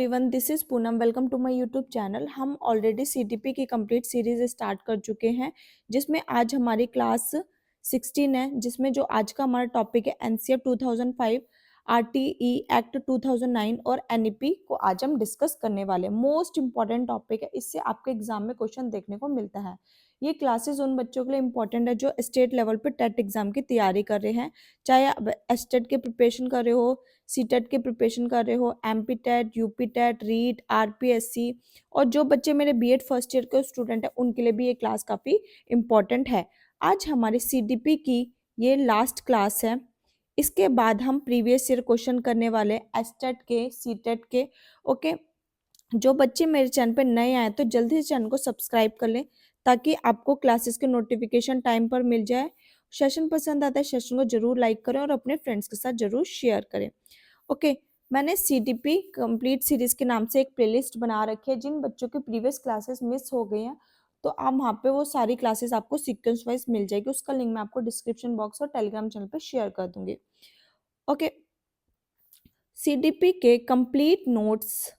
Everyone, this is Poonam. Welcome to my YouTube channel. हम already CTP की complete series start कर चुके हैं, जिसमें आज हमारी क्लास 16 है, जिसमें जो आज का हमारा टॉपिक है एनसीएफ 2005, आरटीई एक्ट 2009 और एनईपी को आज हम डिस्कस करने वाले हैं। मोस्ट इंपॉर्टेंट टॉपिक है, इससे आपके एग्जाम में क्वेश्चन देखने को मिलता है। ये क्लासेस उन बच्चों के लिए इंपॉर्टेंट है जो स्टेट लेवल पे टेट एग्जाम की तैयारी कर रहे हैं, चाहे आप एसटेट के प्रिपरेशन कर रहे हो, सीटेट के प्रिपरेशन कर रहे हो, MP TET, UP TET, REET, RPSC, और जो बच्चे मेरे बीएड फर्स्ट ईयर के स्टूडेंट हैं उनके लिए भी ये क्लास काफ़ी इम्पॉर्टेंट है। आज हमारी सीडीपी की ये लास्ट क्लास है। इसके बाद हम प्रीवियस ईयर क्वेश्चन करने वाले हैं एसटेट के, सीटेट के। ओके, जो बच्चे मेरे चैनल पर नए आए तो जल्दी से चैनल को सब्सक्राइब कर लें ताकि आपको क्लासेस के नोटिफिकेशन टाइम पर मिल जाए। सेशन पसंद आता है, सेशन को जरूर लाइक करें और अपने फ्रेंड्स के साथ जरूर शेयर करें। ओके, मैंने सीटीपी कंप्लीट सीरीज के नाम से एक प्लेलिस्ट बना रखी है। जिन बच्चों की प्रीवियस क्लासेस मिस हो गई हैं तो आप वहाँ पे वो सारी क्लासेस आपको सीक्वेंस वाइज मिल जाएगी। उसका लिंक मैं आपको डिस्क्रिप्शन बॉक्स और टेलीग्राम चैनल पे शेयर कर दूंगी। ओके, सीटीपी के कंप्लीट नोट्स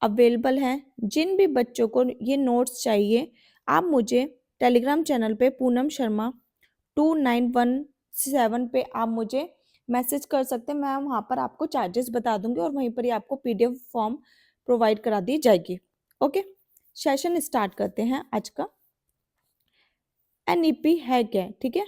अवेलेबल हैं। जिन भी बच्चों को ये नोट्स चाहिए, आप मुझे टेलीग्राम चैनल पे पूनम शर्मा 2917 पे आप मुझे मैसेज कर सकते हैं। मैं वहाँ पर आपको चार्जेस बता दूंगी और वहीं पर ही आपको पीडीएफ फॉर्म प्रोवाइड करा दी जाएगी। ओके, सेशन स्टार्ट करते हैं आज का। एनईपी है क्या? ठीक है,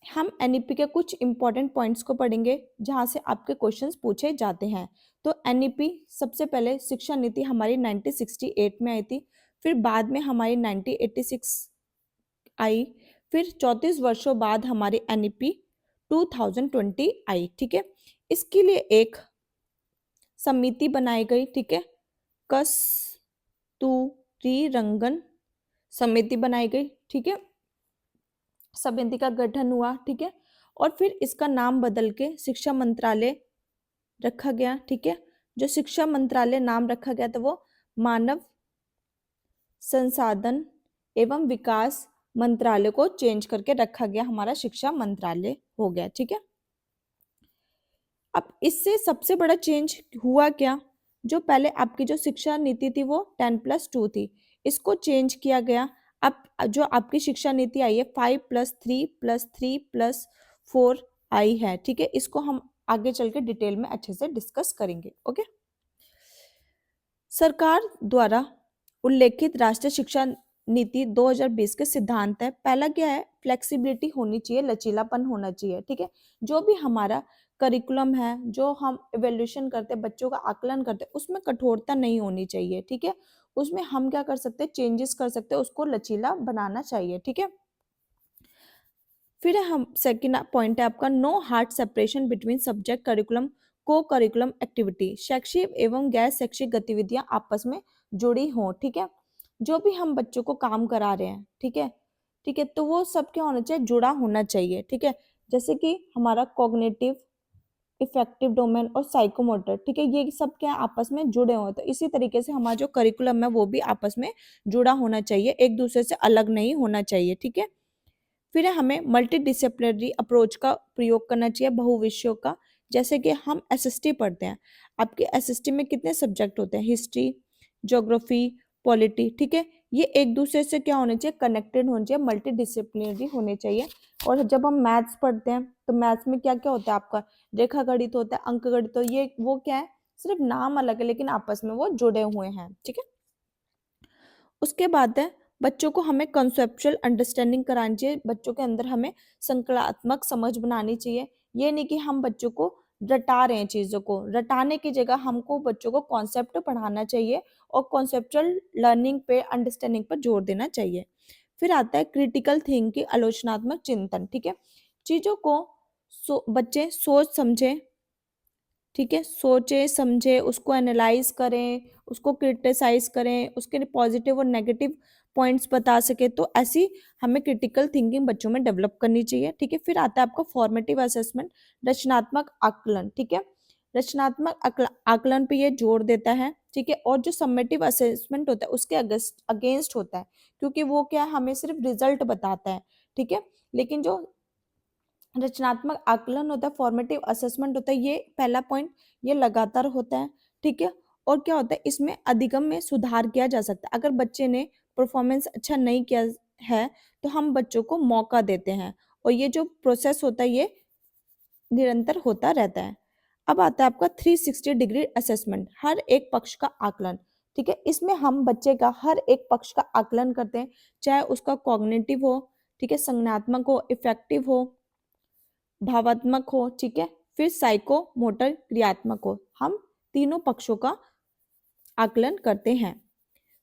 हम एनईपी के कुछ इंपॉर्टेंट पॉइंट्स को पढ़ेंगे जहाँ से आपके क्वेश्चंस पूछे जाते हैं। तो एनईपी सबसे पहले शिक्षा नीति हमारी 1968 में आई थी, फिर बाद में हमारी 1986 आई, फिर 34 वर्षों बाद हमारी एनईपी 2020 आई। ठीक है, इसके लिए एक समिति बनाई गई। ठीक है, कस्तूरी रंगन समिति बनाई गई। ठीक है, समिति का गठन हुआ। ठीक है, और फिर इसका नाम बदल के शिक्षा मंत्रालय रखा गया। ठीक है, जो शिक्षा मंत्रालय नाम रखा गया था वो मानव संसाधन एवं विकास मंत्रालय को चेंज करके रखा गया, हमारा शिक्षा मंत्रालय हो गया। ठीक है, अब इससे सबसे बड़ा चेंज हुआ क्या, जो पहले आपकी जो शिक्षा नीति थी वो 10+2 थी, इसको चेंज किया गया। अब जो आपकी शिक्षा नीति आई है 5+3+3+4 आई है। ठीक है, इसको हम आगे चल के डिटेल में अच्छे से डिस्कस करेंगे। ओके, सरकार द्वारा उल्लेखित राष्ट्रीय शिक्षा नीति 2020 के सिद्धांत है। पहला क्या है, फ्लेक्सिबिलिटी होनी चाहिए, लचीलापन होना चाहिए। ठीक है, जो भी हमारा करिकुलम है, जो हम इवेल्यूशन करते हैं, बच्चों का आकलन करते हैं, उसमें कठोरता नहीं होनी चाहिए। ठीक है, उसमें हम क्या कर सकते हैं, चेंजेस कर सकते हैं, उसको लचीला बनाना चाहिए। ठीक है, फिर हम सेकंड पॉइंट है आपका no hard separation between subject curriculum co curriculum activity, शैक्षिक एवं गैर शैक्षिक गतिविधियां आपस में जुड़ी हों। ठीक है, जो भी हम बच्चों को काम करा रहे हैं, ठीक है, ठीक है, तो वो सब क्या होना चाहिए, जुड़ा होना चाहिए। ठीक है, जैसे कि हमारा कॉग्निटिव, इफेक्टिव डोमेन और साइकोमोटर, ठीक है, ये सब क्या आपस में जुड़े हुए। तो इसी तरीके से हमारा जो करिकुलम है वो भी आपस में जुड़ा होना चाहिए, एक दूसरे से अलग नहीं होना चाहिए। ठीक है, फिर हमें मल्टी डिसिप्लिनरी अप्रोच का प्रयोग करना चाहिए, बहुविषयों का। जैसे कि हम एसएसटी पढ़ते हैं, आपके एसएसटी में कितने सब्जेक्ट होते हैं, हिस्ट्री, ज्योग्राफी, पॉलिटी। ठीक है, ये एक दूसरे से क्या होने चाहिए, कनेक्टेड होने चाहिए, मल्टी डिसिप्लिनरी होने चाहिए। और जब हम मैथ्स पढ़ते हैं तो मैथ्स में क्या क्या होता है आपका, रेखा गणित होता है, अंक गणित, तो ये वो क्या है, सिर्फ नाम अलग है लेकिन आपस में वो जुड़े हुए हैं। ठीक है, उसके बाद है बच्चों को हमें कंसेप्चुअल अंडरस्टैंडिंग करानी चाहिए, बच्चों के अंदर हमें संकल्पात्मक समझ बनानी चाहिए। ये नहीं कि हम बच्चों को रटा रहे हैं, चीज़ों को रटाने की जगह हमको बच्चों को कॉन्सेप्ट पढ़ाना चाहिए और कॉन्सेप्चुअल लर्निंग पे, अंडरस्टैंडिंग पर जोर देना चाहिए। फिर आता है क्रिटिकल थिंकिंग, आलोचनात्मक चिंतन। ठीक है, चीज़ों को बच्चे सोच समझे, ठीक है, सोचे समझे, उसको एनालाइज करें, उसको क्रिटिसाइज करें, उसके पॉजिटिव और नेगेटिव पॉइंट्स बता सके, तो ऐसी हमें क्रिटिकल थिंकिंग बच्चों में डेवलप करनी चाहिए। ठीक है, फिर आता है आपका फॉर्मेटिव असेसमेंट, रचनात्मक आकलन। ठीक है, रचनात्मक आकलन पे ये जोर देता है। ठीक है, और जो समेटिव असेसमेंट होता है उसके अगेंस्ट होता है, क्योंकि वो क्या हमें सिर्फ रिजल्ट बताता है। ठीक है, लेकिन जो रचनात्मक आकलन होता है, फॉर्मेटिव असेसमेंट होता है, ये पहला पॉइंट ये लगातार होता है। ठीक है, और क्या होता है, इसमें अधिगम में सुधार किया जा सकता है। अगर बच्चे ने परफॉर्मेंस अच्छा नहीं किया है तो हम बच्चों को मौका देते हैं, और ये जो प्रोसेस होता है ये निरंतर होता रहता है। अब आता है आपका 360 डिग्री असेसमेंट, हर एक पक्ष का आकलन। ठीक है, इसमें हम बच्चे का हर एक पक्ष का आकलन करते हैं, चाहे उसका कॉग्निटिव हो, ठीक है, संज्ञानात्मक हो, इफेक्टिव हो, भावात्मक हो, ठीक है, फिर साइको मोटर क्रियात्मक हो। हम तीनों पक्षों का आकलन करते हैं।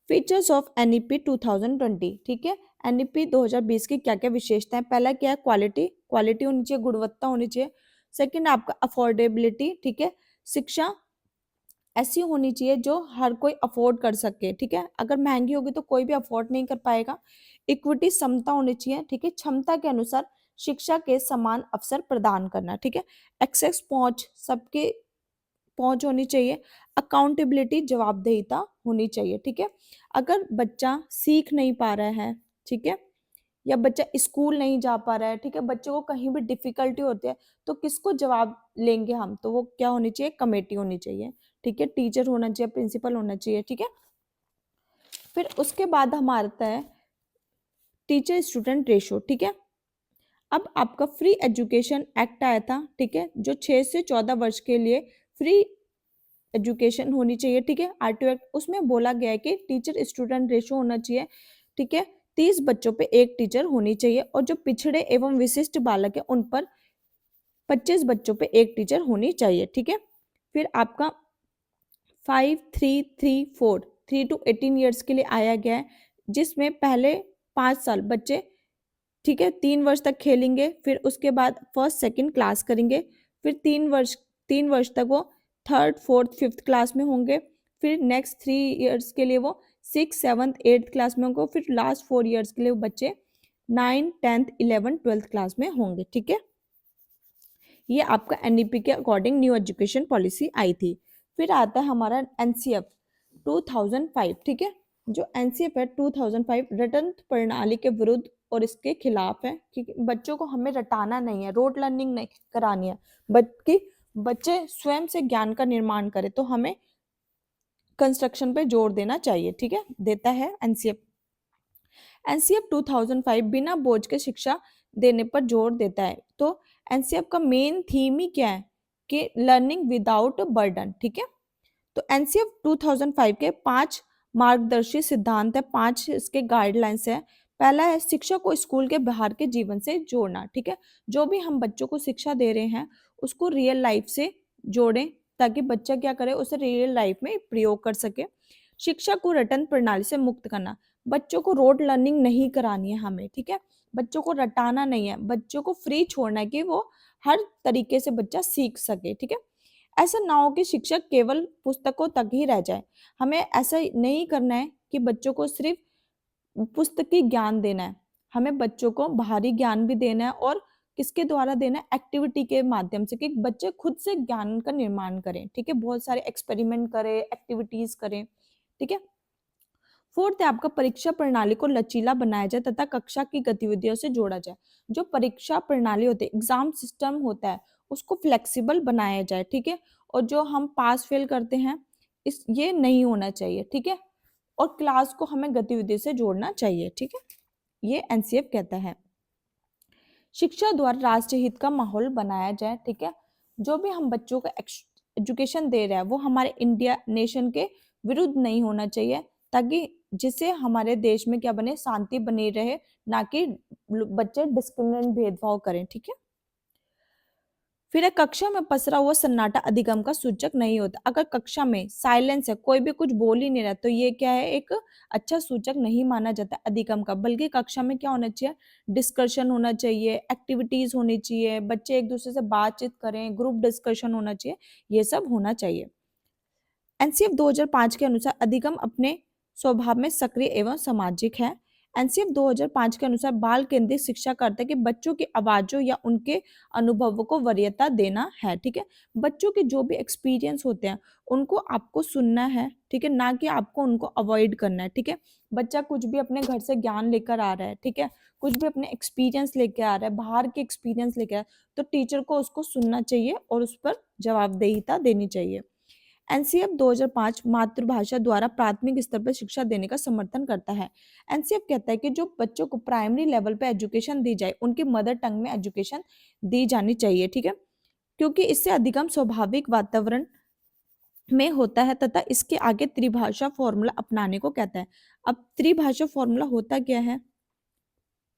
फीचर्स ऑफ एनईपी 2020, ठीक है, एनईपी 2020 की क्या क्या विशेषताएं। पहला क्या है, क्वालिटी, क्वालिटी होनी चाहिए, गुणवत्ता होनी चाहिए। सेकंड आपका अफोर्डेबिलिटी, ठीक है, शिक्षा ऐसी होनी चाहिए जो हर कोई अफोर्ड कर सके, ठीक है, अगर महंगी होगी तो कोई भी अफोर्ड नहीं कर पाएगा। इक्विटी, समता होनी चाहिए, ठीक है, क्षमता के अनुसार शिक्षा के समान अवसर प्रदान करना, ठीक है। एक्सेस, पहुंच, सबके पहुंच होनी चाहिए। अकाउंटेबिलिटी, जवाबदेहिता होनी चाहिए, ठीक है। अगर बच्चा सीख नहीं पा रहा है, ठीक है, या बच्चा स्कूल नहीं जा पा रहा है, ठीक है, बच्चे को कहीं भी डिफिकल्टी होती है, तो किसको जवाब लेंगे हम, तो वो क्या होनी चाहिए, कमेटी होनी चाहिए, ठीक है, टीचर होना चाहिए, प्रिंसिपल होना चाहिए, ठीक है। फिर उसके बाद हमारा आता है टीचर स्टूडेंट रेशो, ठीक है। अब आपका फ्री एजुकेशन एक्ट आया था, ठीक है, जो 6 से 14 वर्ष के लिए फ्री एजुकेशन होनी चाहिए, ठीक है, आरटीओ एक्ट। उसमें बोला गया है कि टीचर स्टूडेंट रेशो होना चाहिए, ठीक है, 30 बच्चों पे एक टीचर होनी चाहिए, और जो पिछड़े एवं विशिष्ट बालक है उन पर 25 बच्चों पे एक टीचर होनी चाहिए, ठीक है। फिर आपका 5334 3 to 18 ईयर्स के लिए आया गया है, जिसमें पहले 5 साल बच्चे, ठीक है, 3 वर्ष तक खेलेंगे, फिर उसके बाद फर्स्ट सेकंड क्लास करेंगे, फिर 3 वर्ष तक वो थर्ड फोर्थ फिफ्थ क्लास में होंगे, फिर नेक्स्ट 3 ईयर्स के लिए वो 6th 7th 8th क्लास में होंगे, फिर लास्ट 4 ईयर्स के लिए वो बच्चे 9th 10th 11th 12th class में होंगे, ठीक है। ये आपका एनईपी के अकॉर्डिंग न्यू एजुकेशन पॉलिसी आई थी। फिर आता है हमारा एनसीएफ 2005, ठीक है, जो एनसीएफ है 2005 रटन प्रणाली के विरुद्ध और इसके खिलाफ है, क्योंकि बच्चों को हमें रटाना नहीं है, रोड लर्निंग नहीं करानी है, बल्कि बच्चे स्वयं से ज्ञान का निर्माण करें, तो हमें कंस्ट्रक्शन पे जोर देना चाहिए, ठीक है, देता है एनसीएफ। एनसीएफ 2005 बिना बोझ के शिक्षा देने पर जोर देता है। तो एनसीएफ का मेन थीम ही क्या है कि लर्निंग विदाउट बर्डन, ठीक है। तो एनसीएफ 2005 के 5 मार्गदर्शी सिद्धांत है, 5 इसके गाइडलाइंस है। पहला है शिक्षा को स्कूल के बाहर के जीवन से जोड़ना, ठीक है, जो भी हम बच्चों को शिक्षा दे रहे हैं उसको रियल लाइफ से जोड़ें, ताकि बच्चा क्या करे, उसे रियल लाइफ में प्रयोग कर सके। शिक्षा को रटन प्रणाली से मुक्त करना, बच्चों को रोड लर्निंग नहीं करानी है हमें, ठीक है, बच्चों को रटाना नहीं है, बच्चों को फ्री छोड़ना है कि वो हर तरीके से बच्चा सीख सके, ठीक है। ऐसा ना हो कि शिक्षक केवल पुस्तकों तक ही रह जाए, हमें ऐसा नहीं करना है कि बच्चों को सिर्फ पुस्तकी ज्ञान देना है, हमें बच्चों को बाहरी ज्ञान भी देना है, और किसके द्वारा देना है, एक्टिविटी के माध्यम से, कि बच्चे खुद से ज्ञान का निर्माण करें, ठीक है, बहुत सारे एक्सपेरिमेंट करें, एक्टिविटीज करें, ठीक है। फोर्थ है आपका परीक्षा प्रणाली को लचीला बनाया जाए तथा कक्षा की गतिविधियों से जोड़ा जाए। जो परीक्षा प्रणाली होती है, एग्जाम सिस्टम होता है, उसको फ्लेक्सिबल बनाया जाए, ठीक है, और जो हम पास फेल करते हैं इस ये नहीं होना चाहिए, ठीक है, और क्लास को हमें गतिविधि से जोड़ना चाहिए, ठीक है, ये एनसीएफ कहता है। शिक्षा द्वारा राष्ट्र हित का माहौल बनाया जाए, ठीक है, जो भी हम बच्चों को एजुकेशन दे रहे हैं वो हमारे इंडिया नेशन के विरुद्ध नहीं होना चाहिए, ताकि जिससे हमारे देश में क्या बने, शांति बनी रहे, ना कि बच्चे डिस्क्रिमिनेट भेदभाव करें, ठीक है। फिर एक कक्षा में पसरा हुआ सन्नाटा अधिगम का सूचक नहीं होता, अगर कक्षा में साइलेंस है, कोई भी कुछ बोल ही नहीं रहा, तो ये क्या है, एक अच्छा सूचक नहीं माना जाता अधिगम का, बल्कि कक्षा में क्या होना चाहिए, डिस्कशन होना चाहिए, एक्टिविटीज होनी चाहिए, बच्चे एक दूसरे से बातचीत करें, ग्रुप डिस्कशन होना चाहिए, ये सब होना चाहिए। एनसीएफ 2005 के अनुसार अधिगम अपने स्वभाव में सक्रिय एवं सामाजिक है। एनसीएफ 2005 के अनुसार बाल केंद्रित शिक्षा करता है कि बच्चों की आवाजों या उनके अनुभवों को वरीयता देना है, ठीक है, बच्चों के जो भी एक्सपीरियंस होते हैं उनको आपको सुनना है, ठीक है, ना कि आपको उनको अवॉइड करना है, ठीक है। बच्चा कुछ भी अपने घर से ज्ञान लेकर आ रहा है, ठीक है, कुछ भी अपने एक्सपीरियंस लेकर आ रहा है, बाहर के एक्सपीरियंस लेकर आ रहा है, तो टीचर को उसको सुनना चाहिए और उस पर जवाबदेहिता देनी चाहिए। एनसीएफ 2005 मातृभाषा द्वारा प्राथमिक स्तर पर शिक्षा देने का समर्थन करता है। एनसीएफ कहता है कि जो बच्चों को प्राइमरी लेवल पे एजुकेशन दी जाए उनकी मदर टंग में एजुकेशन दी जानी चाहिए, ठीक है, क्योंकि इससे अधिगम स्वाभाविक वातावरण में होता है तथा इसके आगे त्रिभाषा फॉर्मूला अपनाने को कहता है। अब त्रिभाषा फॉर्मूला होता क्या है,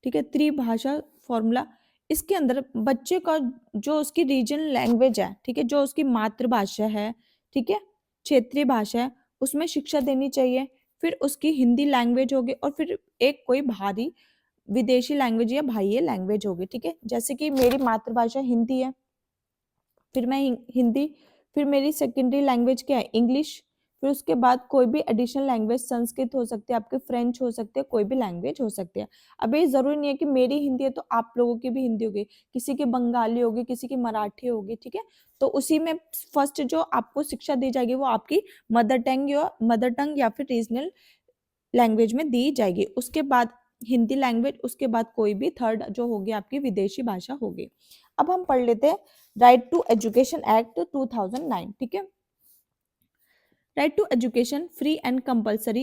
ठीक है, त्रिभाषा फॉर्मूला इसके अंदर बच्चे का जो उसकी रीजनल लैंग्वेज है, ठीक है, जो उसकी मातृभाषा है, ठीक है, क्षेत्रीय भाषा है, उसमें शिक्षा देनी चाहिए। फिर उसकी हिंदी लैंग्वेज होगी और फिर एक कोई बाहरी विदेशी लैंग्वेज या बाह्य लैंग्वेज होगी, ठीक है। जैसे कि मेरी मातृभाषा हिंदी है, फिर मैं हिंदी, फिर मेरी सेकेंडरी लैंग्वेज क्या है, इंग्लिश, फिर उसके बाद कोई भी एडिशनल लैंग्वेज संस्कृत हो सकती है, आपके फ्रेंच हो सकते हैं, कोई भी लैंग्वेज हो सकती है। अब ये जरूरी नहीं है कि मेरी हिंदी है तो आप लोगों की भी हिंदी होगी, किसी की बंगाली होगी, किसी की मराठी होगी, ठीक है। तो उसी में फर्स्ट जो आपको शिक्षा दी जाएगी वो आपकी मदर टंग या फिर रीजनल लैंग्वेज में दी जाएगी। उसके बाद हिंदी लैंग्वेज, उसके बाद कोई भी थर्ड जो होगी आपकी विदेशी भाषा होगी। अब हम पढ़ लेते हैं राइट टू एजुकेशन एक्ट 2009, ठीक है। Right to education free and compulsory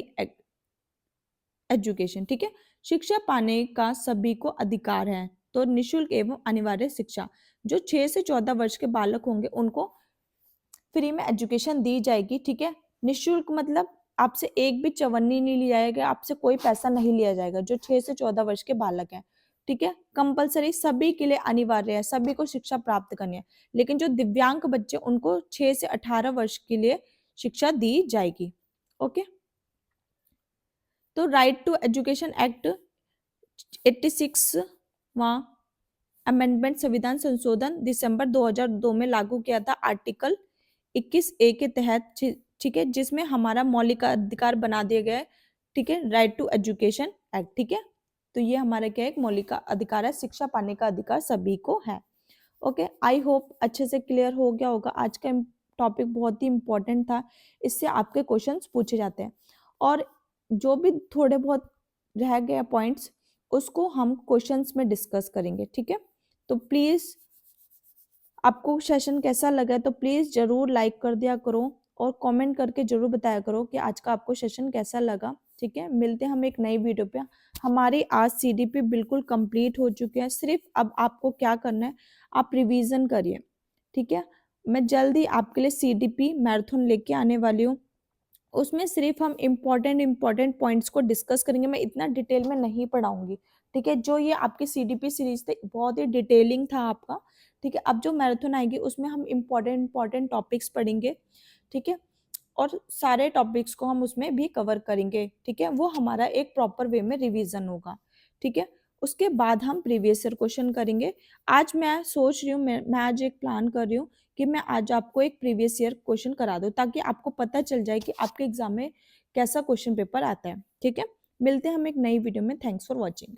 education, ठीक है, शिक्षा पाने का सभी को अधिकार है। तो निशुल्क एवं अनिवार्य शिक्षा, जो 6 से 14 वर्ष के बालक होंगे उनको फ्री में एजुकेशन दी जाएगी, ठीक है। निशुल्क मतलब आपसे एक भी चवन्नी नहीं लिया जाएगा, आपसे कोई पैसा नहीं लिया जाएगा, जो 6 से 14 वर्ष के बालक हैं, ठीक है। कंपलसरी सभी के लिए अनिवार्य है, सभी को शिक्षा प्राप्त करनी है, लेकिन जो दिव्यांग बच्चे उनको 6 से 18 वर्ष के लिए शिक्षा दी जाएगी। ओके, तो राइट टू एजुकेशन एक्ट 86वां अमेंडमेंट संविधान संशोधन दिसंबर 2002 में लागू किया था आर्टिकल 21A के तहत, ठीक है, जिसमें हमारा मौलिक अधिकार बना दिया गया है, ठीक है, राइट टू एजुकेशन एक्ट, ठीक है। तो ये हमारा क्या है, एक मौलिक अधिकार है, शिक्षा पाने का अधिकार सभी को है। ओके, आई होप अच्छे से क्लियर हो गया होगा। आज का टॉपिक बहुत ही इंपॉर्टेंट था, इससे आपके क्वेश्चंस पूछे जाते हैं, और जो भी थोड़े बहुत रह गए पॉइंट्स उसको हम क्वेश्चंस में डिस्कस करेंगे, ठीक है। तो प्लीज आपको सेशन कैसा लगा तो प्लीज जरूर लाइक कर दिया करो और कमेंट करके जरूर बताया करो कि आज का आपको सेशन कैसा लगा, ठीक है। मिलते हैं हम एक नई वीडियो पे। हमारी आज सीडीपी बिल्कुल कंप्लीट हो चुकी है, सिर्फ अब आपको क्या करना है, आप रिवीजन करिए, ठीक है। मैं जल्दी आपके लिए सीडीपी मैराथन लेके आने वाली हूँ, उसमें सिर्फ हम इम्पोर्टेंट पॉइंट्स को डिस्कस करेंगे, मैं इतना डिटेल में नहीं पढ़ाऊंगी, ठीक है। जो ये आपकी सीडीपी सीरीज थे बहुत ही डिटेलिंग था आपका, ठीक है। अब जो मैराथन आएगी उसमें हम इम्पोर्टेंट टॉपिक्स पढ़ेंगे, ठीक है, और सारे टॉपिक्स को हम उसमें भी कवर करेंगे, ठीक है। वो हमारा एक प्रॉपर वे में रिवीजन होगा, ठीक है। उसके बाद हम प्रीवियस ईयर क्वेश्चन करेंगे। आज मैं सोच रही हूँ, मैं आज एक प्लान कर रही हूँ कि मैं आज आपको एक प्रीवियस ईयर क्वेश्चन करा दूँ, ताकि आपको पता चल जाए कि आपके एग्जाम में कैसा क्वेश्चन पेपर आता है, ठीक है। मिलते हैं हम एक नई वीडियो में। Thanks for watching.